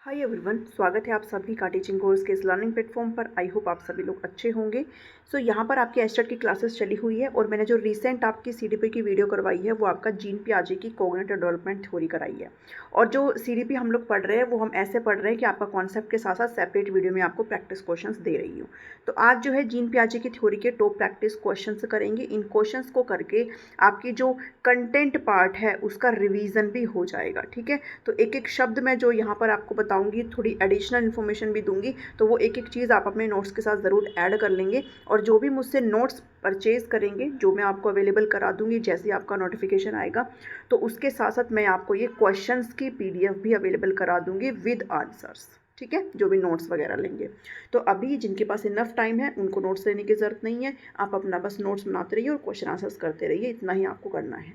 Hi everyone, स्वागत है आप सभी का टीचिंग कोर्स के इस लर्निंग प्लेटफॉर्म पर। आई होप आप सभी लोग अच्छे होंगे। सो यहाँ पर आपकी एस्टेट की क्लासेस चली हुई है और मैंने जो रिसेंट आपकी सीडीपी की वीडियो करवाई है वो आपका जीन पियाजे की कॉग्निटिव डेवलपमेंट थ्योरी कराई है। और जो सीडीपी हम लोग पढ़ रहे हैं वो हम ऐसे पढ़ रहे हैं कि आपका कॉन्सेप्ट के साथ साथ सेपरेट वीडियो में आपको प्रैक्टिस क्वेश्चंस दे रही हूँ। तो आज जो है जीन पियाजे की थ्योरी के टॉप प्रैक्टिस क्वेश्चंस करेंगे। इन क्वेश्चंस को करके आपकी जो कंटेंट पार्ट है उसका रिवीजन भी हो जाएगा। ठीक है, तो एक एक शब्द मैं जो यहाँ पर आपको बताऊंगी, थोड़ी एडिशनल इन्फॉर्मेशन भी दूंगी, तो वो एक एक चीज़ आप अपने नोट्स के साथ ज़रूर ऐड कर लेंगे। और जो भी मुझसे नोट्स परचेज़ करेंगे, जो मैं आपको अवेलेबल करा दूंगी जैसे आपका नोटिफिकेशन आएगा, तो उसके साथ साथ मैं आपको ये क्वेश्चंस की पीडीएफ भी अवेलेबल करा दूंगी विद आंसर्स। ठीक है, जो भी नोट्स वगैरह लेंगे। तो अभी जिनके पास इनफ टाइम है उनको नोट्स लेने की ज़रूरत नहीं है, आप अपना बस नोट्स बनाते रहिए और क्वेश्चन आंसर्स करते रहिए, इतना ही आपको करना है।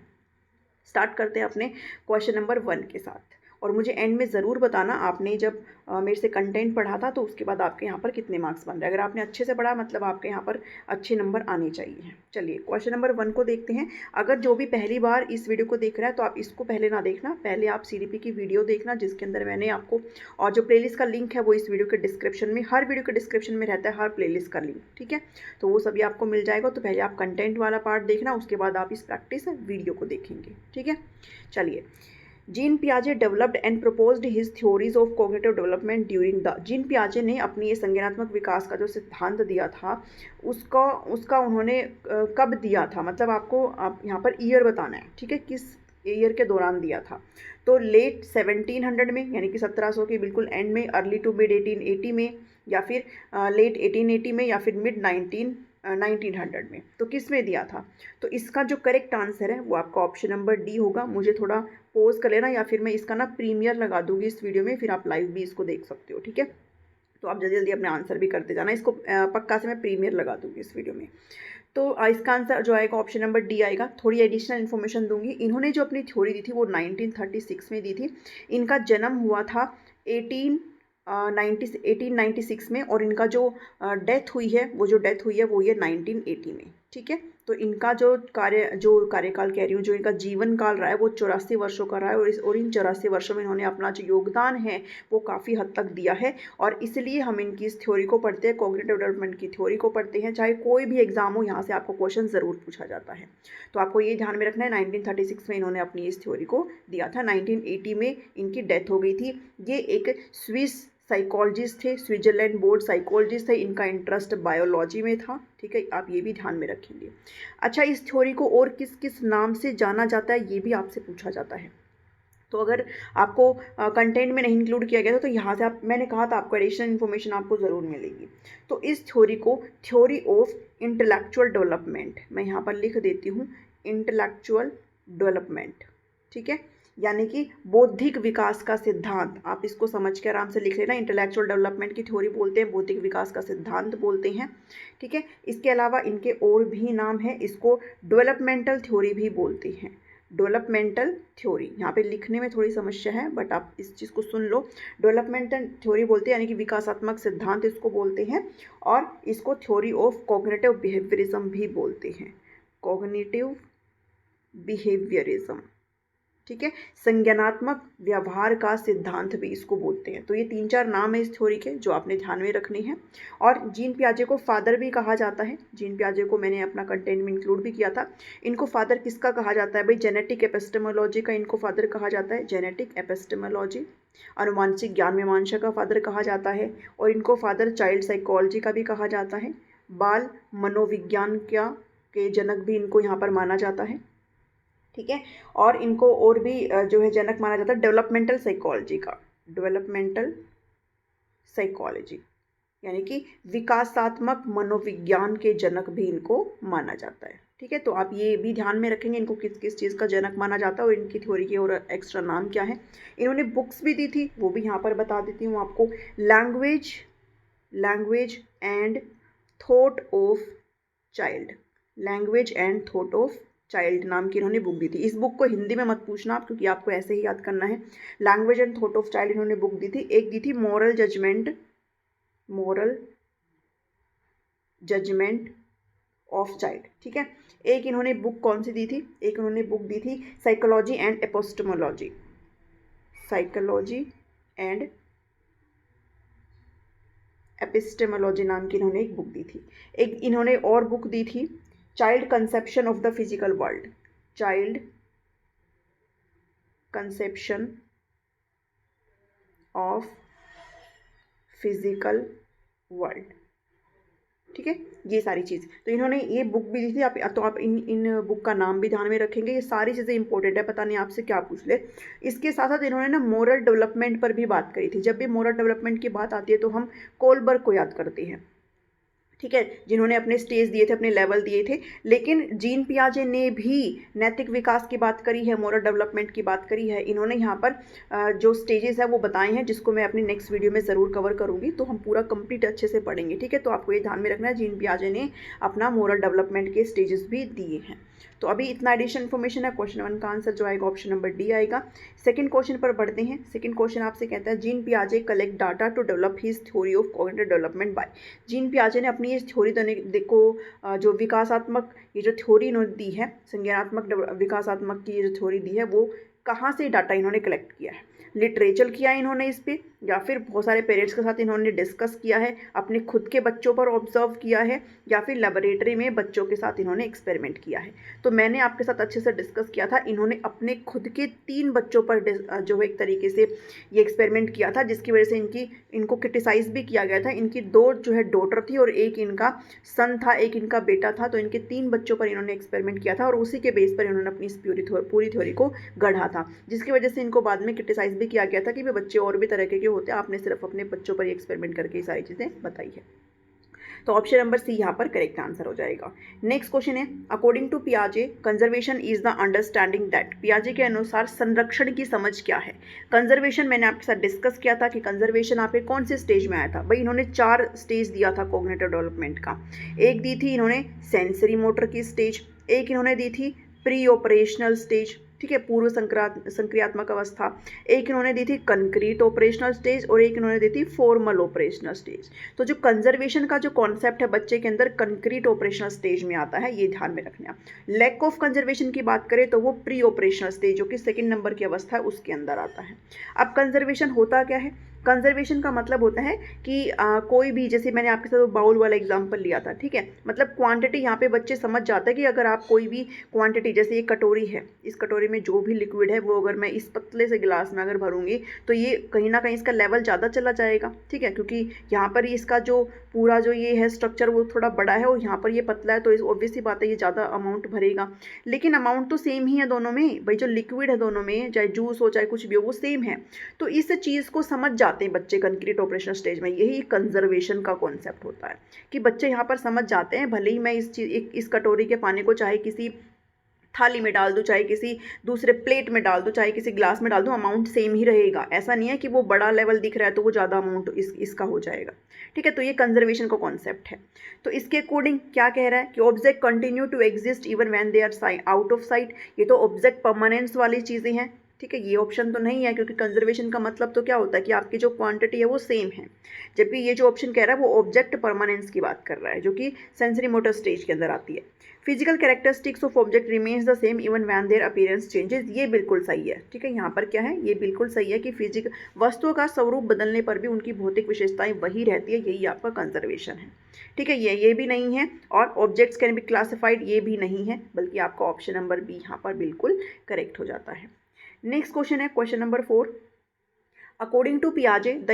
स्टार्ट करते हैं अपने क्वेश्चन नंबर 1 के साथ। और मुझे एंड में ज़रूर बताना आपने जब मेरे से कंटेंट पढ़ा था तो उसके बाद आपके यहाँ पर कितने मार्क्स बन रहे हैं। अगर आपने अच्छे से पढ़ा मतलब आपके यहाँ पर अच्छे नंबर आने चाहिए। चलिए क्वेश्चन नंबर 1 को देखते हैं। अगर जो भी पहली बार इस वीडियो को देख रहा है तो आप इसको पहले ना देखना, पहले आप सीडीपी की वीडियो देखना जिसके अंदर मैंने आपको, और जो प्लेलिस्ट का लिंक है वो इस वीडियो के डिस्क्रिप्शन में, हर वीडियो के डिस्क्रिप्शन में रहता है हर प्लेलिस्ट का लिंक। ठीक है, तो वो सभी आपको मिल जाएगा। तो पहले आप कंटेंट वाला पार्ट देखना, उसके बाद आप इस प्रैक्टिस वीडियो को देखेंगे। ठीक है, चलिए। जीन पियाजे developed and proposed his theories of cognitive development during the, Jean पियाजे ने अपनी ये संज्ञानात्मक विकास का जो सिद्धांत दिया था उसका उसका उन्होंने कब दिया था, मतलब आपको आप यहाँ पर ईयर बताना है। ठीक है, किस ईयर के दौरान दिया था। तो लेट 1700 में, यानी कि 1700 के बिल्कुल एंड में, अर्ली टू मिड 1880 में, या फिर लेट 1880 में, या फिर मिड 1900 में। तो किस में दिया था? तो इसका जो करेक्ट आंसर है वो आपका ऑप्शन नंबर डी होगा। मुझे थोड़ा पॉज कर लेना, या फिर मैं इसका ना प्रीमियर लगा दूंगी इस वीडियो में, फिर आप लाइव भी इसको देख सकते हो। ठीक है, तो आप जल्दी जल्दी अपने आंसर भी करते जाना। इसको पक्का से मैं प्रीमियर लगा दूंगी इस वीडियो में। तो इसका आंसर जो आएगा ऑप्शन नंबर डी आएगा। थोड़ी एडिशनल इन्फॉर्मेशन दूंगी। इन्होंने जो अपनी थ्योरी दी थी वो 1936 में दी थी। इनका जन्म हुआ था 1896 में, और इनका जो डेथ हुई है वो ये 1980 में। ठीक है, तो इनका जो कार्यकाल कह रही हूँ, जो इनका जीवन काल रहा है वो 84 वर्षों का रहा है। और इन 84 वर्षों में इन्होंने अपना जो योगदान है वो काफ़ी हद तक दिया है। और इसलिए हम इनकी इस थ्योरी को पढ़ते हैं, कॉग्निटिव डेवलपमेंट की थ्योरी को पढ़ते हैं। चाहे कोई भी एग्जाम हो, यहाँ से आपको क्वेश्चन ज़रूर पूछा जाता है। तो आपको ये ध्यान में रखना है, 1936 में इन्होंने अपनी इस थ्योरी को दिया था। 1980 में इनकी डेथ हो गई थी। ये एक स्विस साइकोलॉजिस्ट थे, स्विट्जरलैंड बोर्ड साइकोलॉजिस्ट थे। इनका इंटरेस्ट बायोलॉजी में था। ठीक है, आप ये भी ध्यान में रखेंगे। अच्छा, इस थ्योरी को और किस किस नाम से जाना जाता है ये भी आपसे पूछा जाता है। तो अगर आपको कंटेंट में नहीं इंक्लूड किया गया था तो यहाँ से आप, मैंने कहा था आपको एडिशनल इन्फॉर्मेशन आपको ज़रूर मिलेगी। तो इस थ्योरी को थ्योरी ऑफ इंटेलेक्चुअल डेवलपमेंट, मैं यहाँ पर लिख देती हूँ इंटेलेक्चुअल डेवलपमेंट। ठीक है, यानी कि बौद्धिक विकास का सिद्धांत, आप इसको समझ के आराम से लिख लेना। इंटेलेक्चुअल डेवलपमेंट की थ्योरी बोलते हैं, बौद्धिक विकास का सिद्धांत बोलते हैं। ठीक है, इसके अलावा इनके और भी नाम है। इसको डेवलपमेंटल थ्योरी भी बोलते हैं। डेवलपमेंटल थ्योरी, यहाँ पे लिखने में थोड़ी समस्या है बट आप इस चीज़ को सुन लो। डेवलपमेंटल थ्योरी बोलते हैं, यानी कि विकासात्मक सिद्धांत इसको बोलते हैं। और इसको थ्योरी ऑफ कॉग्निटिव बिहेवियरिज्म भी बोलते हैं। कॉग्निटिव बिहेवियरिज्म, ठीक है, संज्ञानात्मक व्यवहार का सिद्धांत भी इसको बोलते हैं। तो ये 3-4 नाम है इस थ्योरी के जो आपने ध्यान में रखने हैं। और जीन पियाजे को फादर भी कहा जाता है। जीन पियाजे को मैंने अपना कंटेंट में इंक्लूड भी किया था। इनको फादर किसका कहा जाता है भाई? जेनेटिक एपिस्टेमोलॉजी का इनको फादर कहा जाता है। जेनेटिक एपिस्टेमोलॉजी, अनुवांशिक ज्ञान मीमांसा का फादर कहा जाता है। और इनको फादर चाइल्ड साइकोलॉजी का भी कहा जाता है। बाल मनोविज्ञान के जनक भी इनको यहाँ पर माना जाता है। ठीक है, और इनको और भी जो है जनक माना जाता है डेवलपमेंटल साइकोलॉजी का। डेवलपमेंटल साइकोलॉजी यानी कि विकासात्मक मनोविज्ञान के जनक भी इनको माना जाता है। ठीक है, तो आप ये भी ध्यान में रखेंगे इनको किस किस चीज़ का जनक माना जाता है और इनकी थ्योरी के और एक्स्ट्रा नाम क्या है। इन्होंने बुक्स भी दी थी, वो भी यहाँ पर बता देती हूँ आपको। Language and thought of child, language and thought of child नाम की इन्होंने बुक दी थी। इस बुक को हिंदी में मत पूछना आप, क्योंकि आपको ऐसे ही याद करना है। Language and thought of child इन्होंने बुक दी थी। एक दी थी मॉरल जजमेंट ऑफ चाइल्ड। ठीक है, एक इन्होंने बुक कौन सी दी थी? एक इन्होंने बुक दी थी psychology and epistemology, psychology and epistemology नाम की इन्होंने एक बुक दी थी। एक इन्होंने और बुक दी थी, child conception of the physical world, child conception of physical world. ठीक है, ये सारी चीज़ तो इन्होंने ये बुक भी दी थी। आप इन बुक का नाम भी ध्यान में रखेंगे। ये सारी चीज़ें इंपॉर्टेंट है, पता नहीं आपसे क्या पूछ ले। इसके साथ साथ इन्होंने ना मोरल डेवलपमेंट पर भी बात करी थी। जब भी मोरल डेवलपमेंट की बात आती है तो हम कोलबर्ग को याद करते हैं, ठीक है, जिन्होंने अपने स्टेज दिए थे, अपने लेवल दिए थे। लेकिन जीन पियाजे ने भी नैतिक विकास की बात करी है, मोरल डेवलपमेंट की बात करी है। इन्होंने यहाँ पर जो स्टेजेस है वो बताए हैं, जिसको मैं अपनी नेक्स्ट वीडियो में ज़रूर कवर करूँगी, तो हम पूरा कंप्लीट अच्छे से पढ़ेंगे। ठीक है, तो आपको ये ध्यान में रखना है, जीन पियाजे ने अपना मोरल डेवलपमेंट के स्टेजेस भी दिए हैं। तो अभी इतना एडिशनल इन्फॉर्मेशन है। क्वेश्चन 1 का आंसर जो आएगा ऑप्शन नंबर डी आएगा। सेकंड क्वेश्चन पर बढ़ते हैं। सेकंड क्वेश्चन आपसे कहता है, जीन पियाजे collect data to develop his theory of cognitive development by. Jean पियाजे ने अपनी इस थ्योरी को जो विकासात्मक ये जो थ्योरी इन्होंने दी है, संज्ञानात्मक विकासात्मक की जो थ्योरी दी है, वो कहाँ से डाटा इन्होंने कलेक्ट किया है? लिटरेचर किया है इन्होंने इस पे, या फिर बहुत सारे पेरेंट्स के साथ इन्होंने डिस्कस किया है, अपने खुद के बच्चों पर ऑब्जर्व किया है, या फिर लेबोरेटरी में बच्चों के साथ इन्होंने एक्सपेरिमेंट किया है। तो मैंने आपके साथ अच्छे से डिस्कस किया था, इन्होंने अपने खुद के 3 बच्चों पर जो है एक तरीके से ये एक्सपेरिमेंट किया था, जिसकी वजह से इनको क्रिटिसाइज भी किया गया था। इनकी 2 जो है डॉटर थी और एक इनका सन था, एक इनका बेटा था। तो इनके 3 बच्चों पर इन्होंने एक्सपेरिमेंट किया था और उसी के बेस पर इन्होंने अपनी इस पूरी थ्योरी को गढ़ा था, जिसकी वजह से इनको बाद में क्रिटिसाइज भी किया गया था कि वे बच्चे और भी तरह के होते हैं, आपने सिर्फ अपने बच्चों पर एक्सपेरिमेंट करके ये सारी चीज़ें बताई है। तो ऑप्शन नंबर सी यहाँ पर करेक्ट आंसर हो जाएगा। नेक्स्ट क्वेश्चन है, अकॉर्डिंग टू पियाजे conservation is the understanding that. पियाजे के अनुसार संरक्षण की समझ क्या है? कंजर्वेशन मैंने आपके साथ डिस्कस किया था कि कंजर्वेशन आप कौन से स्टेज में आया था। भाई इन्होंने 4 स्टेज दिया था कोग्निटिव डेवलपमेंट का। एक दी थी इन्होंने सेंसरी मोटर की स्टेज, एक इन्होंने दी थी प्री ऑपरेशनल स्टेज, ठीक है, पूर्व संक्रियात्मक अवस्था, एक इन्होंने दी थी कंक्रीट ऑपरेशनल स्टेज और एक इन्होंने दी थी फॉर्मल ऑपरेशनल स्टेज। तो जो कंजर्वेशन का जो कॉन्सेप्ट है बच्चे के अंदर कंक्रीट ऑपरेशनल स्टेज में आता है, ये ध्यान में रखना। लैक ऑफ कंजर्वेशन की बात करें तो वो प्री ऑपरेशनल स्टेज जो कि 2nd नंबर की अवस्था है उसके अंदर आता है। अब कंजर्वेशन होता क्या है? कंजर्वेशन का मतलब होता है कि कोई भी, जैसे मैंने आपके साथ बाउल वाला एग्जांपल लिया था, ठीक है, मतलब क्वांटिटी यहाँ पे बच्चे समझ जाते हैं कि अगर आप कोई भी क्वांटिटी, जैसे ये कटोरी है, इस कटोरी में जो भी लिक्विड है वो अगर मैं इस पतले से गिलास में अगर भरूंगी तो ये कहीं ना कहीं इसका लेवल ज़्यादा चला जाएगा, ठीक है, क्योंकि यहाँ पर इसका जो पूरा जो ये है स्ट्रक्चर वो थोड़ा बड़ा है और यहाँ पर ये पतला है, तो ऑब्वियस सी बात है ये ज़्यादा अमाउंट भरेगा। लेकिन अमाउंट तो सेम ही है दोनों में, भाई जो लिक्विड है दोनों में, चाहे जूस हो चाहे कुछ भी हो, वो सेम है। तो इस चीज़ को समझ जाते हैं बच्चे कंक्रीट ऑपरेशन स्टेज में। यही कंजर्वेशन का कॉन्सेप्ट होता है कि बच्चे यहाँ पर समझ जाते हैं, भले ही मैं इस कटोरी के पानी को चाहे किसी थाली में डाल दूँ, चाहे किसी दूसरे प्लेट में डाल दूँ, चाहे किसी ग्लास में डाल दूँ, अमाउंट सेम ही रहेगा। ऐसा नहीं है कि वो बड़ा लेवल दिख रहा है तो वो ज़्यादा अमाउंट इसका हो जाएगा, ठीक है। तो ये कंजर्वेशन का कॉन्सेप्ट है। तो इसके अकॉर्डिंग क्या कह रहा है कि object continue to exist even when they are out of sight. ये तो ऑब्जेक्ट परमानेंस वाली चीज़ें हैं, ठीक है, ये ऑप्शन तो नहीं है, क्योंकि कंजर्वेशन का मतलब तो क्या होता है कि आपकी जो क्वांटिटी है वो सेम है, जबकि ये जो ऑप्शन कह रहा है वो ऑब्जेक्ट परमानेंस की बात कर रहा है, जो कि सेंसरी मोटर स्टेज के अंदर आती है। Physical characteristics of object remains the same even when their appearance changes. ये बिल्कुल सही है, ठीक है, यहाँ पर क्या है, ये बिल्कुल सही है कि फिजिकल वस्तुओं का स्वरूप बदलने पर भी उनकी भौतिक विशेषताएं वही रहती है, यही आपका कंजर्वेशन है, ठीक है। ये भी नहीं है, और ऑब्जेक्ट्स कैन बी क्लासिफाइड, ये भी नहीं है, बल्कि आपका ऑप्शन नंबर बी यहाँ पर बिल्कुल करेक्ट हो जाता है। नेक्स्ट क्वेश्चन है क्वेश्चन नंबर 4। अकॉर्डिंग टू पियाजे the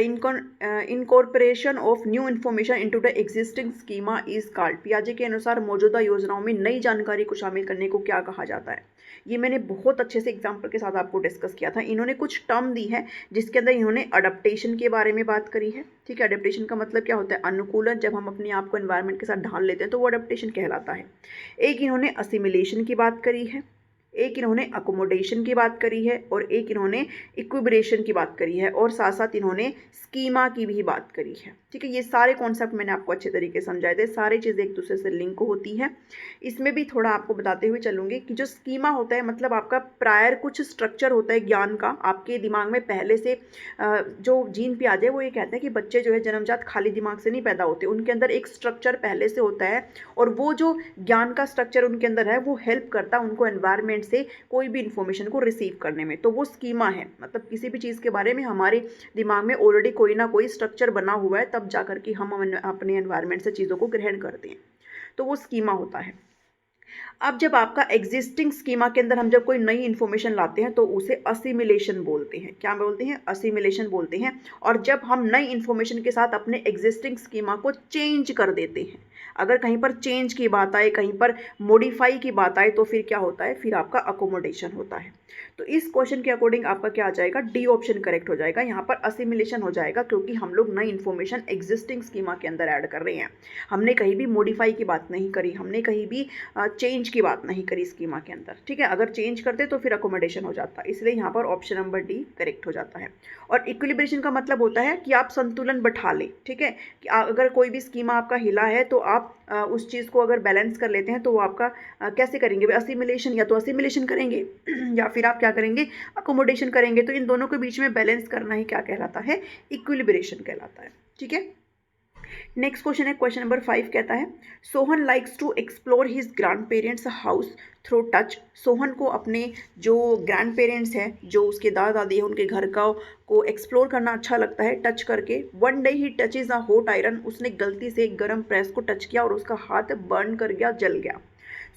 incorporation of new information into the existing schema is called. पियाजे के अनुसार मौजूदा योजनाओं में नई जानकारी को शामिल करने को क्या कहा जाता है? ये मैंने बहुत अच्छे से एग्जाम्पल के साथ आपको डिस्कस किया था। इन्होंने कुछ टर्म दी है जिसके अंदर इन्होंने अडेप्टेशन के बारे में बात करी है, ठीक है। अडेप्टेशन का मतलब क्या होता है? अनुकूलन। जब हम अपने आप को एनवायरनमेंट के साथ ढाल लेते हैं तो वो अडेप्टेशन कहलाता है। एक इन्होंने असिमिलेशन की बात करी है, एक इन्होंने अकोमोडेशन की बात करी है, और एक इन्होंने इक्विब्रेशन की बात करी है, और साथ साथ इन्होंने स्कीमा की भी बात करी है, ठीक है। ये सारे कॉन्सेप्ट मैंने आपको अच्छे तरीके से समझाए थे, सारी चीज़ें एक दूसरे से लिंक होती हैं। इसमें भी थोड़ा आपको बताते हुए चलूँगी कि जो स्कीमा होता है मतलब आपका प्रायर कुछ स्ट्रक्चर होता है ज्ञान का आपके दिमाग में पहले से। जो जीन पियाजे वो ये कहते हैं कि बच्चे जो है जन्मजात खाली दिमाग से नहीं पैदा होते, उनके अंदर एक स्ट्रक्चर पहले से होता है, और वो जो ज्ञान का स्ट्रक्चर उनके अंदर है वो हेल्प करता है उनको एनवायरनमेंट एनवायरनमेंट से कोई भी इन्फॉर्मेशन को रिसीव करने में। तो वो स्कीमा है, मतलब किसी भी चीज़ के बारे में हमारे दिमाग में ऑलरेडी कोई ना कोई स्ट्रक्चर बना हुआ है, तब जा कर के हम अपने एनवायरनमेंट से चीज़ों को ग्रहण करते हैं, तो वो स्कीमा होता है। अब जब आपका एग्जिस्टिंग स्कीमा के अंदर हम जब कोई नई इन्फॉर्मेशन लाते हैं तो उसे असिमिलेशन बोलते हैं। क्या बोलते हैं? असिमिलेशन बोलते हैं। और जब हम नई इन्फॉर्मेशन के साथ अपने एग्जिस्टिंग स्कीमा को चेंज कर देते हैं, अगर कहीं पर चेंज की बात आए, कहीं पर मॉडिफाई की बात आए, तो फिर क्या होता है? फिर आपका अकोमोडेशन होता है। तो इस क्वेश्चन के अकॉर्डिंग आपका क्या आ जाएगा? डी ऑप्शन करेक्ट हो जाएगा। यहाँ पर असिमिलेशन हो जाएगा क्योंकि हम लोग नई इन्फॉर्मेशन एग्जिस्टिंग स्कीमा के अंदर ऐड कर रहे हैं। हमने कहीं भी मॉडिफाई की बात नहीं करी, हमने कहीं भी चेंज की बात नहीं करी स्कीमा के अंदर, ठीक है। अगर चेंज करते तो फिर अकोमोडेशन हो जाता, इसलिए यहाँ पर ऑप्शन नंबर डी करेक्ट हो जाता है। और इक्विलिब्रेशन का मतलब होता है कि आप संतुलन बैठा लें, ठीक है। कि अगर कोई भी स्कीमा आपका हिला है तो आप उस चीज़ को अगर बैलेंस कर लेते हैं तो वो आपका कैसे करेंगे? असिमिलेशन, या तो असिमिलेशन करेंगे या फिर आप क्या करेंगे? अकोमोडेशन करेंगे। तो इन दोनों के बीच में बैलेंस करना ही क्या कहलाता है? इक्विलिब्रेशन कहलाता है, ठीक है। नेक्स्ट क्वेश्चन है, क्वेश्चन नंबर 5 कहता है Sohan likes to explore his grandparents house through touch. Sohan को अपने जो ग्रैंड पेरेंट्स हैं, जो उसके दादा दादी हैं, उनके घर का को एक्सप्लोर करना अच्छा लगता है टच करके। One day he touches a hot iron, उसने गलती से एक गर्म प्रेस को टच किया और उसका हाथ बर्न कर गया, जल गया।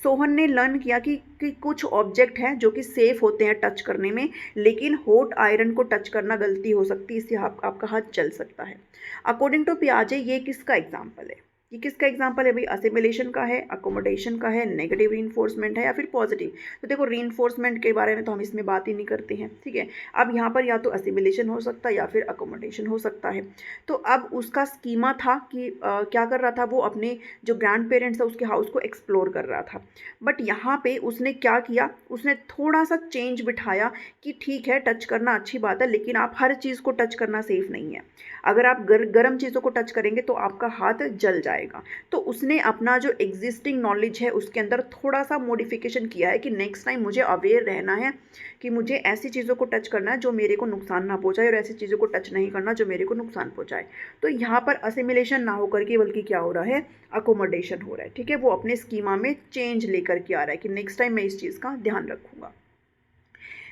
सोहन ने लर्न किया कि कुछ ऑब्जेक्ट हैं जो कि सेफ होते हैं टच करने में, लेकिन हॉट आयरन को टच करना गलती हो सकती है, इससे आपका हाथ जल सकता है। अकॉर्डिंग टू पियाजे ये किसका एग्जाम्पल है? ये किसका एग्जाम्पल है भाई? असिमिलेशन का है, अकोमोडेशन का है, नेगेटिव रीइंफोर्समेंट है या फिर पॉजिटिव? तो देखो रीइंफोर्समेंट के बारे में तो हम इसमें बात ही नहीं करते हैं, ठीक है। अब यहाँ पर या तो असिमिलेशन हो सकता है या फिर अकोमोडेशन हो सकता है। तो अब उसका स्कीमा था कि क्या कर रहा था वो? अपने जो ग्रैंड पेरेंट्स है उसके हाउस को एक्सप्लोर कर रहा था। बट यहाँ पे उसने क्या किया? उसने थोड़ा सा चेंज बिठाया कि ठीक है टच करना अच्छी बात है, लेकिन आप हर चीज़ को टच करना सेफ नहीं है। अगर आप गर्म चीज़ों को टच करेंगे तो आपका हाथ जल जाएगा। तो उसने अपना जो एग्जिस्टिंग नॉलेज है उसके अंदर थोड़ा सा मॉडिफिकेशन किया है कि नेक्स्ट टाइम मुझे अवेयर रहना है कि मुझे ऐसी चीज़ों को टच करना है जो मेरे को नुकसान ना पहुंचाए और ऐसी चीज़ों को टच नहीं करना जो मेरे को नुकसान पहुंचाए। तो यहाँ पर असिमिलेशन ना होकर के बल्कि क्या हो रहा है? अकोमोडेशन हो रहा है, ठीक है। वो अपने स्कीमा में चेंज लेकर के आ रहा है कि नेक्स्ट टाइम मैं इस चीज़ का ध्यान रखूंगा।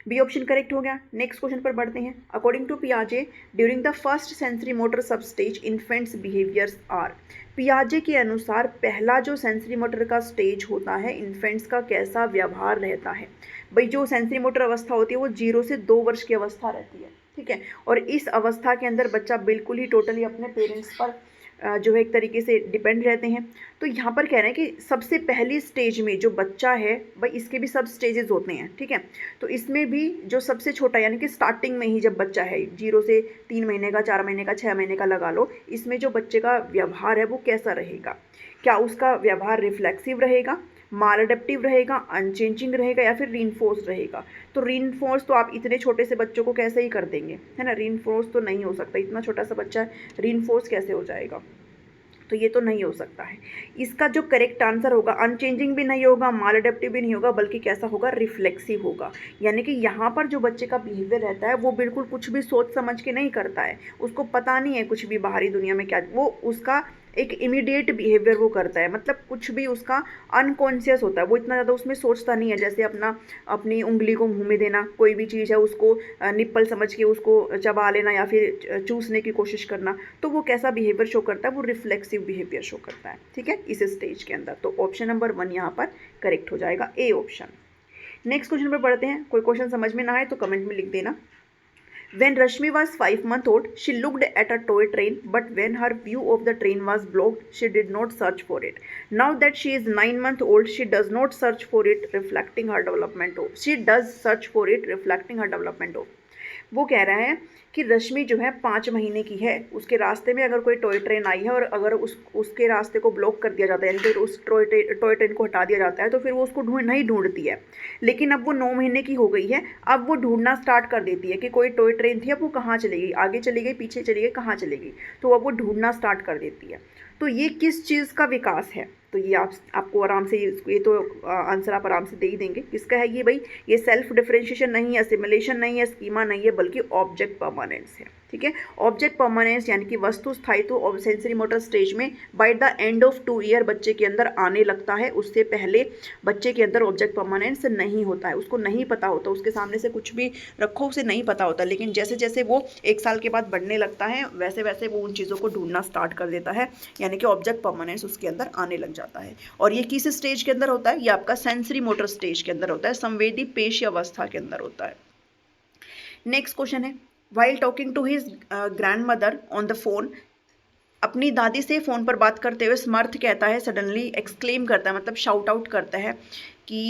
बी ऑप्शन करेक्ट हो गया। नेक्स्ट क्वेश्चन पर बढ़ते हैं। अकॉर्डिंग टू पियाजे during the first sensory motor sub stage infants behaviours are. पियाजे के अनुसार पहला जो सेंसरी मोटर का स्टेज होता है, इन्फेंट्स का कैसा व्यवहार रहता है? भाई जो सेंसरी मोटर अवस्था होती है वो 0 से 2 वर्ष की अवस्था रहती है, ठीक है। और इस अवस्था के अंदर बच्चा बिल्कुल ही टोटली अपने पेरेंट्स पर जो है एक तरीके से डिपेंड रहते हैं। तो यहाँ पर कह रहे हैं कि सबसे पहली स्टेज में जो बच्चा है भाई, इसके भी सब स्टेजेस होते हैं, ठीक है। तो इसमें भी जो सबसे छोटा यानी कि स्टार्टिंग में ही जब बच्चा है 0 से 3 महीने का, 4 महीने का, 6 महीने का लगा लो, इसमें जो बच्चे का व्यवहार है वो कैसा रहेगा? क्या उसका व्यवहार रिफ्लेक्सिव रहेगा, मालअडेप्टिव रहेगा, अनचेंजिंग रहेगा या फिर रीइंफोर्स रहेगा? तो रीइंफोर्स तो आप इतने छोटे से बच्चों को कैसे ही कर देंगे, है ना। रीइंफोर्स तो नहीं हो सकता, इतना छोटा सा बच्चा रीइंफोर्स कैसे हो जाएगा? तो ये तो नहीं हो सकता है। इसका जो करेक्ट आंसर होगा, अनचेंजिंग भी नहीं होगा, मालअडेप्टिव भी नहीं होगा, बल्कि कैसा होगा? रिफ्लेक्सिव होगा। यानी कि यहाँ पर जो बच्चे का बिहेवियर रहता है वो बिल्कुल कुछ भी सोच समझ के नहीं करता है, उसको पता नहीं है कुछ भी बाहरी दुनिया में क्या, वो उसका एक इमीडिएट बिहेवियर वो करता है, मतलब कुछ भी उसका अनकॉन्शियस होता है, वो इतना ज़्यादा उसमें सोचता नहीं है। जैसे अपनी उंगली को मुंह में देना, कोई भी चीज़ है उसको निप्पल समझ के उसको चबा लेना या फिर चूसने की कोशिश करना, तो वो कैसा बिहेवियर शो करता है? वो रिफ्लेक्सिव बिहेवियर शो करता है, ठीक है, इस स्टेज के अंदर। तो ऑप्शन नंबर 1 यहाँ पर करेक्ट हो जाएगा, ए ऑप्शन। नेक्स्ट क्वेश्चन पर पढ़ते हैं। कोई क्वेश्चन समझ में ना आए तो कमेंट में लिख देना। When Rashmi was 5 months old, she looked at a toy train, but when her view of the train was blocked, she did not search for it. Now that she is 9 months old, she does not search for it, reflecting her development of. She does search for it, reflecting her development of. वो कह रहा है कि रश्मि जो है 5 महीने की है, उसके रास्ते में अगर कोई टॉय ट्रेन आई है और अगर उसके रास्ते को ब्लॉक कर दिया जाता है, यानी कि उस टॉय ट्रेन को हटा दिया जाता है, तो फिर वो उसको नहीं ढूंढती है। लेकिन अब वो 9 महीने की हो गई है, अब वो ढूंढना स्टार्ट कर देती है कि कोई टॉय ट्रेन थी, अब वो कहाँ चली गई, आगे चली गई, पीछे चली गई, कहाँ चली गई, तो अब वो ढूंढना स्टार्ट कर देती है। तो ये किस चीज़ का विकास है? तो ये आपको आराम से ये तो आंसर आप आराम से दे ही देंगे। किसका है ये भाई? ये सेल्फ डिफरेंशिएशन नहीं है, असिमिलेशन नहीं है, स्कीमा नहीं है, बल्कि ऑब्जेक्ट परमानेंस है। ठीक है। ऑब्जेक्ट परमानेंस यानी कि वस्तु स्थायित्व ऑफ सेंसरी मोटर स्टेज में by the end of 2 year बच्चे के अंदर आने लगता है। उससे पहले बच्चे के अंदर ऑब्जेक्ट परमानेंस नहीं होता है, उसको नहीं पता होता, उसके सामने से कुछ भी रखो उसे नहीं पता होता। लेकिन जैसे जैसे वो 1 साल के बाद बढ़ने लगता है वैसे वैसे वो उन चीज़ों को ढूंढना स्टार्ट कर देता है, यानी कि ऑब्जेक्ट परमानेंस उसके अंदर आने लग जाता है। और ये किस स्टेज के अंदर होता है? ये आपका सेंसरी मोटर स्टेज के अंदर होता है, संवेदी पेशी अवस्था के अंदर होता है। नेक्स्ट क्वेश्चन है, while talking to his grandmother on the phone, अपनी दादी से फ़ोन पर बात करते हुए समर्थ कहता है, सडनली एक्सक्लेम करता है, मतलब शाउट आउट करता है कि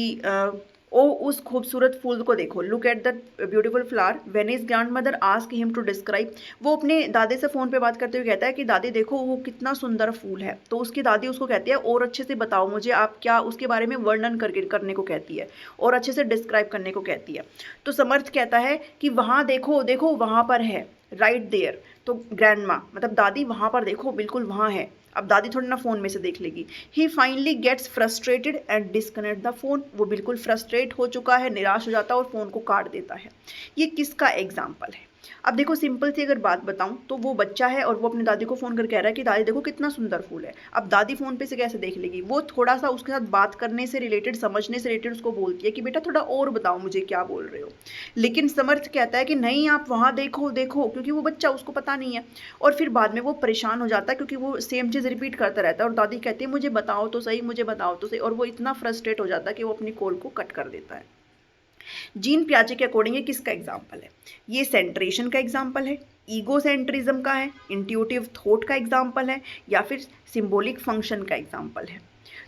ओ उस खूबसूरत फूल को देखो, look at the beautiful flower. When his grandmother ask him to describe, वो अपने दादी से फ़ोन पे बात करते हुए कहता है कि दादी देखो वो कितना सुंदर फूल है। तो उसकी दादी उसको कहती है और अच्छे से बताओ मुझे, आप क्या उसके बारे में वर्णन करने को कहती है और अच्छे से डिस्क्राइब करने को कहती है। तो समर्थ कहता है कि वहाँ देखो देखो वहाँ पर है, राइट देयर। तो ग्रैंड माँ मतलब दादी वहाँ पर देखो, बिल्कुल वहाँ है। अब दादी थोड़ी ना फ़ोन में से देख लेगी। He finally gets frustrated and disconnect the phone, वो बिल्कुल फ्रस्ट्रेट हो चुका है, निराश हो जाता है और फ़ोन को काट देता है। ये किसका एग्जाम्पल है? अब देखो सिंपल सी अगर बात बताऊं तो वो बच्चा है और वो अपनी दादी को फ़ोन कर कह रहा है कि दादी देखो कितना सुंदर फूल है। अब दादी फ़ोन पे से कैसे देख लेगी? वो थोड़ा सा उसके साथ बात करने से रिलेटेड, समझने से रिलेटेड उसको बोलती है कि बेटा थोड़ा और बताओ मुझे क्या बोल रहे हो। लेकिन समर्थ कहता है कि नहीं आप वहाँ देखो देखो, क्योंकि वो बच्चा, उसको पता नहीं है। और फिर बाद में वो परेशान हो जाता है क्योंकि वो सेम चीज़ रिपीट करता रहता है और दादी कहती है मुझे बताओ तो सही, मुझे बताओ तो सही। और वो इतना फ्रस्ट्रेट हो जाता है कि वो अपनी कॉल को कट कर देता है। जीन पियाजे के अकॉर्डिंग ये किसका एग्जाम्पल है? ये सेंट्रेशन का एग्जाम्पल है, ईगो सेंट्रिज्म का है, इंट्यूटिव थॉट का एग्जाम्पल है, या फिर सिंबॉलिक फंक्शन का एग्जाम्पल है।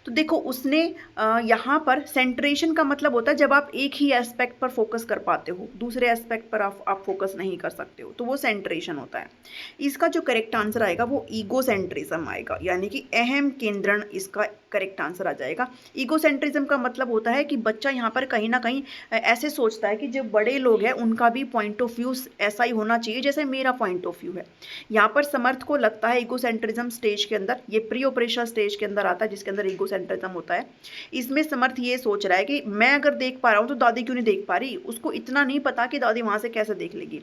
तो देखो उसने यहाँ पर सेंट्रेशन का मतलब होता है जब आप एक ही एस्पेक्ट पर फोकस कर पाते हो, दूसरे एस्पेक्ट पर आप फोकस नहीं कर सकते हो, तो वो सेंट्रेशन होता है। इसका जो करेक्ट आंसर आएगा वो ईगो सेंट्रिज्म आएगा, यानी कि अहम केंद्रण इसका करेक्ट आंसर आ जाएगा। ईगो सेंट्रिज्म का मतलब होता है कि बच्चा यहाँ पर कहीं ना कहीं ऐसे सोचता है कि जो बड़े लोग हैं उनका भी पॉइंट ऑफ व्यू ऐसा ही होना चाहिए जैसे मेरा पॉइंट ऑफ व्यू है। यहाँ पर समर्थ को लगता है ईगो सेंट्रिज्म स्टेज के अंदर, ये प्री ऑपरेशनल स्टेज के अंदर आता है जिसके अंदर ईगो सेंट्रिज्म होता है। इसमें समर्थ ये सोच रहा है कि मैं अगर देख पा रहा हूँ तो दादी क्यों नहीं देख पा रही, उसको इतना नहीं पता कि दादी वहां से कैसे देख लेगी।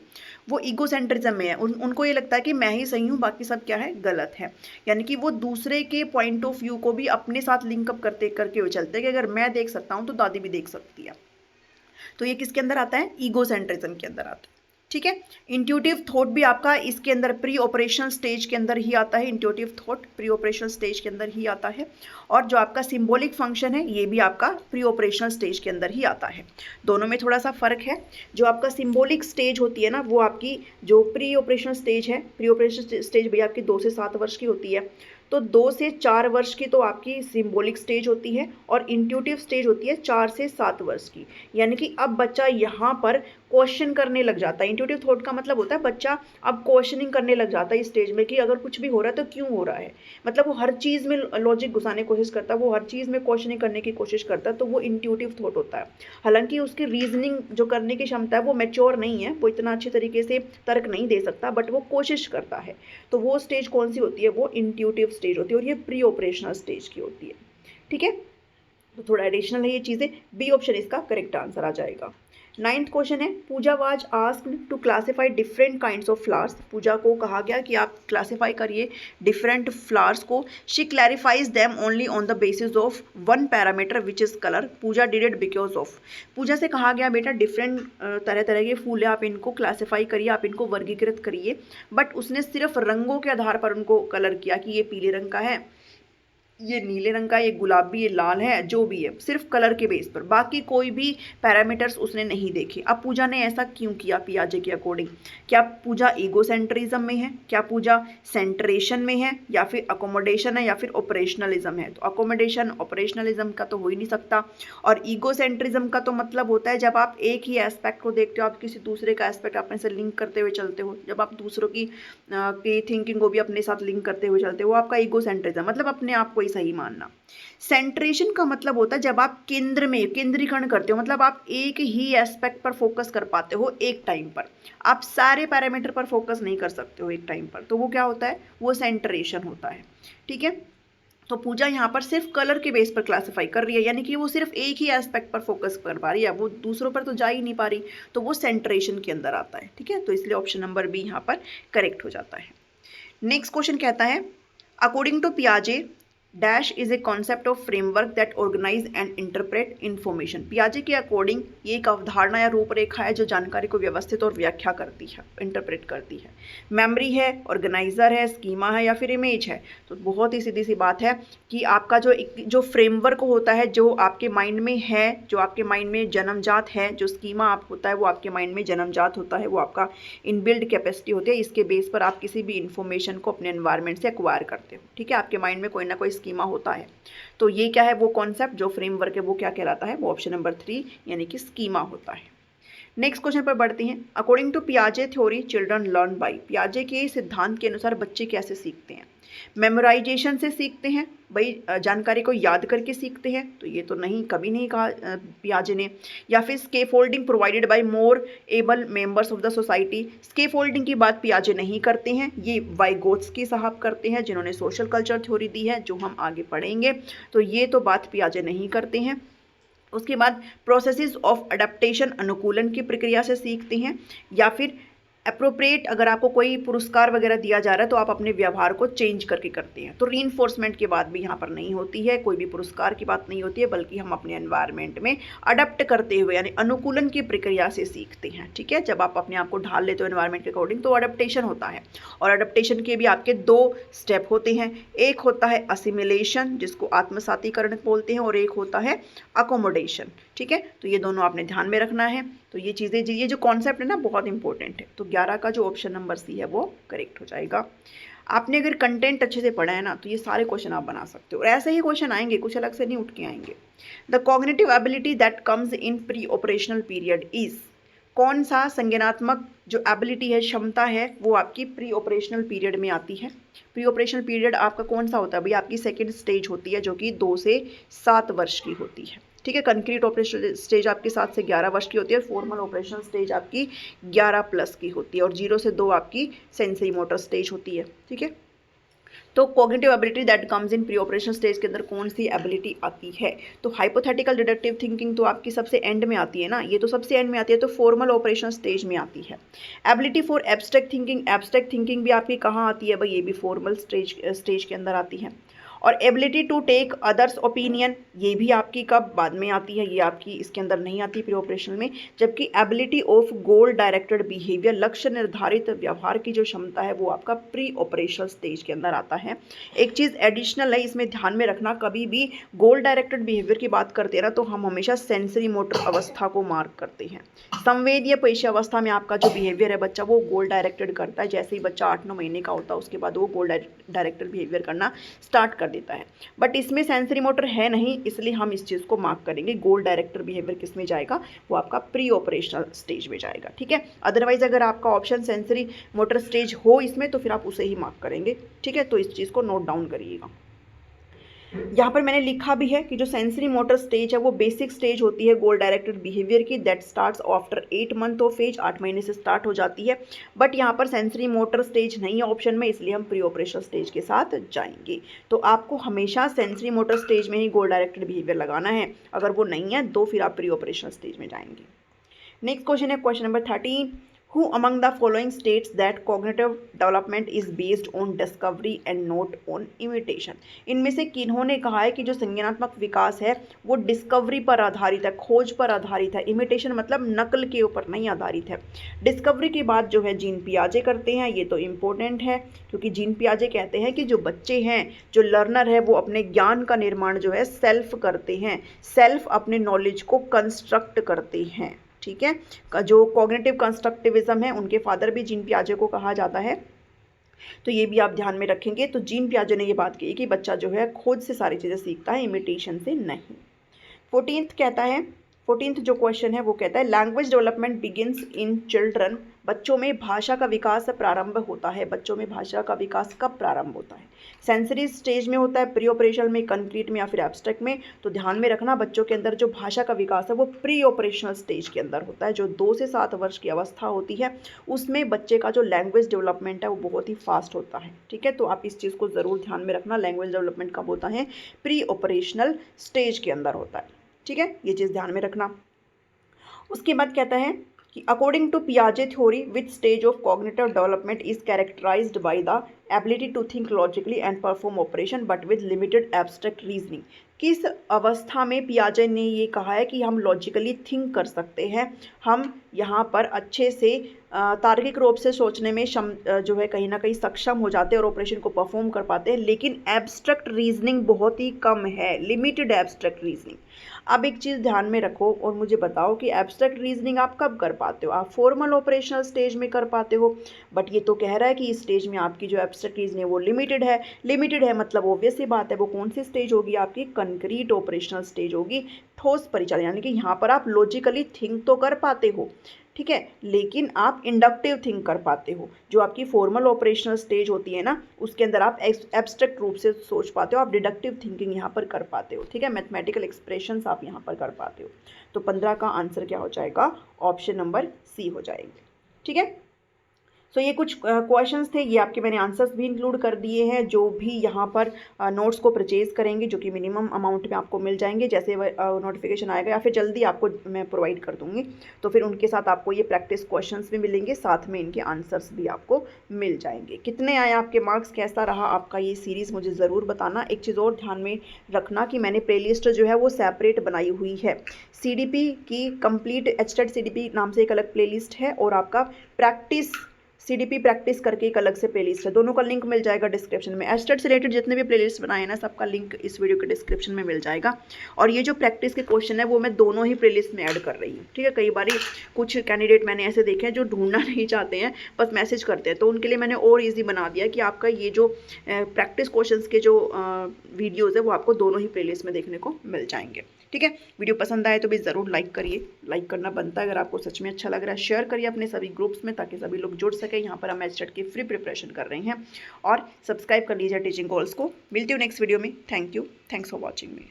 वो ईगो सेंट्रिज्म में है, उनको ये लगता है कि मैं ही सही हूँ, बाकी सब क्या है, गलत है। यानी कि वो दूसरे के पॉइंट ऑफ व्यू को भी अपने साथ लिंकअप करते करके हुए चलते हैं कि अगर मैं देख सकता हूँ तो दादी भी देख सकती है। तो ये किसके अंदर आता है? ईगो सेंट्रिज्म के अंदर आता है। ठीक है। इंट्यूटिव थॉट भी आपका इसके अंदर प्री ऑपरेशनल स्टेज के अंदर ही आता है, intuitive thought pre operational stage के अंदर ही आता है। और जो आपका सिंबॉलिक फंक्शन है ये भी आपका प्री ऑपरेशनल स्टेज के अंदर ही आता है। दोनों में थोड़ा सा फर्क है। जो आपका सिंबॉलिक स्टेज होती है ना, वो आपकी जो प्री ऑपरेशनल स्टेज है, प्री ऑपरेशनल स्टेज भी आपकी 2 से 7 वर्ष की होती है। तो 2 से 4 वर्ष की तो आपकी सिंबॉलिक स्टेज होती है और इंट्यूटिव स्टेज होती है 4 से 7 वर्ष की। यानी कि अब बच्चा यहाँ पर क्वेश्चन करने लग जाता है। इंट्यूटिव थॉट का मतलब होता है बच्चा अब क्वेश्चनिंग करने लग जाता है इस स्टेज में कि अगर कुछ भी हो रहा है तो क्यों हो रहा है। मतलब वो हर चीज़ में लॉजिक घुसाने की कोशिश करता है, वो हर चीज़ में क्वेश्चनिंग करने की कोशिश करता है, तो वो इंट्यूटिव थॉट होता है। हालांकि उसकी रीजनिंग जो करने की क्षमता है वो मैच्योर नहीं है, वो इतना अच्छे तरीके से तर्क नहीं दे सकता, बट वो कोशिश करता है। तो वो स्टेज कौन सी होती है? वो इंट्यूटिव स्टेज होती है और ये प्री ऑपरेशनल स्टेज की होती है। ठीक है, तो थोड़ा एडिशनल है ये चीज़ें। बी ऑप्शन इसका करेक्ट आंसर आ जाएगा। 9th क्वेश्चन है, Pooja was asked to classify different kinds of flowers. Pooja को कहा गया कि आप क्लासीफाई करिए डिफरेंट फ्लावर्स को। She clarifies them only on the basis of one parameter which is colour. Pooja did it because of, Pooja से कहा गया बेटा डिफरेंट तरह तरह के फूल है, आप इनको क्लासीफाई करिए, आप इनको वर्गीकृत करिए। बट उसने सिर्फ रंगों के आधार पर उनको कलर किया कि ये पीले रंग का है, ये नीले रंग का, ये गुलाबी, ये लाल है, जो भी है, सिर्फ कलर के बेस पर, बाकी कोई भी पैरामीटर्स उसने नहीं देखे। अब पूजा ने ऐसा क्यों किया पियाजे के अकॉर्डिंग? क्या पूजा ईगो सेंट्रिज्म में है, क्या पूजा सेंट्रेशन में है, या फिर अकोमोडेशन है, या फिर ऑपरेशनलिज्म है? तो अकोमोडेशन ऑपरेशनलिज्म का तो हो ही नहीं सकता। और ईगो सेंट्रिज्म का तो मतलब होता है जब आप एक ही एस्पेक्ट को देखते हो, आप किसी दूसरे का एस्पेक्ट अपने से लिंक करते हुए चलते हो, जब आप दूसरों की थिंकिंग को भी अपने साथ लिंक करते हुए चलते हो, वो आपका ईगो सेंट्रिज्म, मतलब अपने आप को सही मानना। सेंट्रेशन का मतलब होता है जब आप केंद्र में केंद्रीकरण करते हो, मतलब आप एक ही एस्पेक्ट पर फोकस कर पाते हो एक टाइम पर, आप सारे पैरामीटर पर फोकस नहीं कर सकते हो एक टाइम पर, तो वो क्या होता है? वो सेंट्रेशन होता है। ठीक है, तो पूजा यहाँ पर सिर्फ कलर के बेस पर क्लासिफाई कर रही है, यानी कि वो सिर्फ एक ही एस्पेक्ट पर फोकस कर पा रही है, वो दूसरों पर तो जा ही नहीं पा रही, तो वो सेंट्रेशन के अंदर आता है। ठीक है, तो इसलिए ऑप्शन नंबर बी यहाँ पर करेक्ट हो जाता है। नेक्स्ट क्वेश्चन कहता है अकॉर्डिंग टू पियाजे dash is a concept of framework that organize and interpret information. पियाजे के अकॉर्डिंग ये एक अवधारणा या रूपरेखा है जो जानकारी को व्यवस्थित और व्याख्या करती है, इंटरप्रेट करती है। मेमोरी है, ऑर्गेनाइजर है, स्कीमा है या फिर इमेज है। तो बहुत ही सीधी सी बात है कि आपका जो फ्रेमवर्क होता है, जो आपके माइंड में है, जो आपके माइंड में जन्मजात है, जो स्कीमा आप होता है वो आपके माइंड में जन्मजात होता है, वो आपका इनबिल्ड कैपेसिटी होती है। इसके बेस पर आप किसी भी इंफॉर्मेशन को अपने एनवायरनमेंट से एक्वायर करते हो। ठीक है, आपके माइंड में कोई ना कोई स्कीमा होता है। तो ये क्या है, वो कॉन्सेप्ट जो फ्रेमवर्क है वो क्या कहलाता है, वो ऑप्शन नंबर 3 यानी कि स्कीमा होता है। नेक्स्ट क्वेश्चन पर बढ़ते हैं। अकॉर्डिंग टू पियाजे थ्योरी चिल्ड्रन लर्न बाय। पियाजे के सिद्धांत के अनुसार बच्चे कैसे सीखते हैं? मेमोराइजेशन से सीखते हैं, भाई जानकारी को याद करके सीखते हैं, तो ये तो नहीं, कभी नहीं कहा पियाजे ने। या फिर scaffolding provided by more able members of the society. Scaffolding की बात पियाजे नहीं करते हैं, ये वाइगोत्स्की साहब करते हैं, जिन्होंने सोशल कल्चर थ्योरी दी है, जो हम आगे पढ़ेंगे। तो ये तो बात पियाजे नहीं करते हैं। उसके बाद प्रोसेसेस ऑफ अडेप्टेशन, अनुकूलन की प्रक्रिया से सीखते हैं। या फिर अप्रोप्रिएट, अगर आपको कोई पुरस्कार वगैरह दिया जा रहा है तो आप अपने व्यवहार को चेंज करके करते हैं। तो रीइंफोर्समेंट की बात भी यहाँ पर नहीं होती है, कोई भी पुरस्कार की बात नहीं होती है, बल्कि हम अपने एनवायरनमेंट में अडेप्ट करते हुए यानी अनुकूलन की प्रक्रिया से सीखते हैं। ठीक है, जब आप अपने आप को ढाल लेते हो एनवायरनमेंट के अकॉर्डिंग तो अडेप्टेशन होता है। और अडेप्टेशन के भी आपके 2 स्टेप होते हैं। एक होता है असिमिलेशन, जिसको आत्मसातीकरण बोलते हैं, और एक होता है अकोमोडेशन। ठीक है, तो ये दोनों आपने ध्यान में रखना है। तो ये चीज़ें, ये जो कॉन्सेप्ट है ना, बहुत इंपॉर्टेंट है। तो 11 का जो ऑप्शन नंबर सी है वो करेक्ट हो जाएगा। आपने अगर कंटेंट अच्छे से पढ़ा है ना, तो ये सारे क्वेश्चन आप बना सकते हो, और ऐसे ही क्वेश्चन आएंगे, कुछ अलग से नहीं उठ के आएंगे। The cognitive ability that comes in pre operational period is. कौन सा संज्ञानात्मक जो एबिलिटी है, क्षमता है, वो आपकी प्री ऑपरेशनल पीरियड में आती है। प्री ऑपरेशनल पीरियड आपका कौन सा होता है भाई? आपकी सेकेंड स्टेज होती है, जो कि 2 से 7 वर्ष की होती है। ठीक है, कंक्रीट ऑपरेशनल स्टेज आपकी 7 से 11 वर्ष की होती है, और फॉर्मल ऑपरेशनल स्टेज आपकी 11 प्लस की होती है, और 0 से 2 आपकी सेंसरी मोटर स्टेज होती है। ठीक है, तो cognitive ability that comes in pre operational stage के अंदर कौन सी एबिलिटी आती है? तो हाइपोथेटिकल डिडक्टिव थिंकिंग तो आपकी सबसे एंड में आती है ना, ये तो सबसे एंड में आती है, तो फॉर्मल ऑपरेशनल स्टेज में आती है। Ability for abstract thinking, abstract thinking भी आपकी कहाँ आती है भाई? ये भी फॉर्मल स्टेज के अंदर आती है। और ability to take others opinion, ये भी आपकी कब? बाद में आती है, ये आपकी इसके अंदर नहीं आती प्री ऑपरेशनल में। जबकि ability of goal directed behaviour, लक्ष्य निर्धारित व्यवहार की जो क्षमता है, वो आपका प्री ऑपरेशनल स्टेज के अंदर आता है। एक चीज़ एडिशनल है, इसमें ध्यान में रखना, कभी भी गोल डायरेक्टेड बिहेवियर की बात करते हैं ना, तो हम हमेशा सेंसरी मोटर अवस्था को मार्क करते हैं। संवेदीय पेशी अवस्था में आपका जो बिहेवियर है बच्चा, वो गोल डायरेक्टेड करता है। जैसे ही बच्चा 8-9 महीने का होता है, उसके बाद वो गोल डायरेक्टेड बिहेवियर करना स्टार्ट कर देता है। बट इसमें सेंसरी मोटर है नहीं, इसलिए हम इस चीज़ को मार्क करेंगे। गोल डायरेक्टर बिहेवियर किस में जाएगा? वो आपका प्री ऑपरेशनल स्टेज में जाएगा। ठीक है, अदरवाइज अगर आपका ऑप्शन सेंसरी मोटर स्टेज हो इसमें, तो फिर आप उसे ही मार्क करेंगे। ठीक है, तो इस चीज़ को नोट डाउन करिएगा। यहाँ पर मैंने लिखा भी है कि जो सेंसरी मोटर स्टेज है वो बेसिक स्टेज होती है गोल डायरेक्टेड बिहेवियर की, that starts after 8 month of age, 8 महीने से स्टार्ट हो जाती है। बट यहाँ पर सेंसरी मोटर स्टेज नहीं है ऑप्शन में, इसलिए हम प्री ऑपरेशनल स्टेज के साथ जाएंगे। तो आपको हमेशा सेंसरी मोटर स्टेज में ही गोल डायरेक्टेड बिहेवियर लगाना है, अगर वो नहीं है तो फिर आप प्री ऑपरेशनल स्टेज में जाएंगे। नेक्स्ट क्वेश्चन है question number 13। Who among the following states that cognitive development is based on discovery and not on imitation? इनमें से किन्होंने कहा है कि जो संज्ञानात्मक विकास है वो डिस्कवरी पर आधारित है, खोज पर आधारित है। इमिटेशन मतलब नकल के ऊपर नहीं आधारित है। डिस्कवरी की बात जो है जीन पियाजे करते हैं, ये तो इम्पोर्टेंट है, क्योंकि जीन पियाजे कहते हैं कि जो बच्चे हैं, जो लर्नर है, वो अपने ज्ञान का निर्माण जो है सेल्फ करते हैं, सेल्फ अपने नॉलेज को कंस्ट्रक्ट करते हैं। ठीक है, जो कॉग्निटिव कंस्ट्रक्टिविज्म है, उनके फादर भी जीन पियाजे को कहा जाता है, तो ये भी आप ध्यान में रखेंगे। तो जीन पियाजे ने ये बात कही कि बच्चा जो है खोज से सारी चीज़ें सीखता है, इमिटेशन से नहीं। 14th कहता है, 14th जो क्वेश्चन है वो कहता है language development begins in children बच्चों में भाषा का विकास प्रारंभ होता है। बच्चों में भाषा का विकास कब प्रारंभ होता है? सेंसरी स्टेज में होता है, प्री ऑपरेशनल में, कंक्रीट में या फिर एब्स्ट्रैक्ट में? तो ध्यान में रखना, बच्चों के अंदर जो भाषा का विकास है वो प्री ऑपरेशनल स्टेज के अंदर होता है। जो 2 से 7 वर्ष की अवस्था होती है उसमें बच्चे का जो लैंग्वेज डेवलपमेंट है वो बहुत ही फास्ट होता है। ठीक है, तो आप इस चीज़ को ज़रूर ध्यान में रखना, लैंग्वेज डेवलपमेंट कब होता है? प्री ऑपरेशनल स्टेज के अंदर होता है। ठीक है, ये चीज़ ध्यान में रखना। उसके बाद कहता है कि अकॉर्डिंग टू पियाजे theory which stage of cognitive development is characterized by the ability to think logically and perform operation but with limited abstract reasoning. किस अवस्था में पियाजे ने ये कहा है कि हम लॉजिकली थिंक कर सकते हैं, हम यहाँ पर अच्छे से तार्किक रूप से सोचने में जो है कहीं ना कहीं सक्षम हो जाते हैं और ऑपरेशन को परफॉर्म कर पाते हैं, लेकिन एब्स्ट्रैक्ट रीजनिंग बहुत ही कम है, लिमिटेड एब्स्ट्रैक्ट रीजनिंग। अब एक चीज़ ध्यान में रखो और मुझे बताओ कि एब्स्ट्रैक्ट रीजनिंग आप कब कर पाते हो? आप फॉर्मल ऑपरेशनल स्टेज में कर पाते हो, बट ये तो कह रहा है कि इस स्टेज में आपकी जो एब्स्ट्रैक्ट रीजनिंग है वो लिमिटेड है। लिमिटेड है मतलब ऑब्वियस सी बात है, वो कौन सी स्टेज होगी? आपकी कंक्रीट ऑपरेशनल स्टेज होगी, ठोस परिचालन, यानी कि यहाँ पर आप लॉजिकली थिंक तो कर पाते हो, ठीक है, लेकिन आप इंडक्टिव थिंक कर पाते हो। जो आपकी फॉर्मल ऑपरेशनल स्टेज होती है ना, उसके अंदर आप एब्स्ट्रैक्ट रूप से सोच पाते हो, आप डिडक्टिव थिंकिंग यहाँ पर कर पाते हो। ठीक है, मैथमेटिकल एक्सप्रेशंस आप यहाँ पर कर पाते हो। तो 15 का आंसर क्या हो जाएगा? ऑप्शन नंबर सी हो जाएगी। ठीक है, तो ये कुछ क्वेश्चंस थे, ये आपके मैंने आंसर्स भी इंक्लूड कर दिए हैं। जो भी यहाँ पर नोट्स को परचेज़ करेंगे, जो कि मिनिमम अमाउंट में आपको मिल जाएंगे, जैसे नोटिफिकेशन आएगा या फिर जल्दी आपको मैं प्रोवाइड कर दूँगी, तो फिर उनके साथ आपको ये प्रैक्टिस क्वेश्चंस भी मिलेंगे, साथ में इनके आंसर्स भी आपको मिल जाएंगे। कितने आए आपके मार्क्स, कैसा रहा आपका ये सीरीज़, मुझे ज़रूर बताना। एक चीज़ और ध्यान में रखना कि मैंने प्लेलिस्ट जो है वो सेपरेट बनाई हुई है। CDP की कंप्लीट HTET CDP नाम से एक अलग प्लेलिस्ट है और आपका प्रैक्टिस CDP प्रैक्टिस करके एक अलग से प्लेलिस्ट है, दोनों का लिंक मिल जाएगा डिस्क्रिप्शन में। HTET से रिलेटेड जितने भी प्लेलिस्ट बनाए हैं ना, सबका लिंक इस वीडियो के डिस्क्रिप्शन में मिल जाएगा। और ये जो प्रैक्टिस के क्वेश्चन है वो मैं दोनों ही प्लेलिस्ट में ऐड कर रही हूँ। ठीक है, कई बार कुछ कैंडिडेट मैंने ऐसे देखे हैं जो ढूंढना नहीं चाहते हैं, बस मैसेज करते हैं, तो उनके लिए मैंने और ईजी बना दिया कि आपका ये जो प्रैक्टिस क्वेश्चन के जो वीडियोज़ है वो आपको दोनों ही प्लेलिस्ट में देखने को मिल जाएंगे। ठीक है, वीडियो पसंद आए तो भी ज़रूर लाइक करिए, लाइक करना बनता है। अगर आपको सच में अच्छा लग रहा है शेयर करिए अपने सभी ग्रुप्स में, ताकि सभी लोग जुड़ सके। यहाँ पर हम HTET की फ्री प्रिपरेशन कर रहे हैं। और सब्सक्राइब कर लीजिए टीचिंग गोल्स को। मिलती हूँ नेक्स्ट वीडियो में। Thank you, thanks for watching me.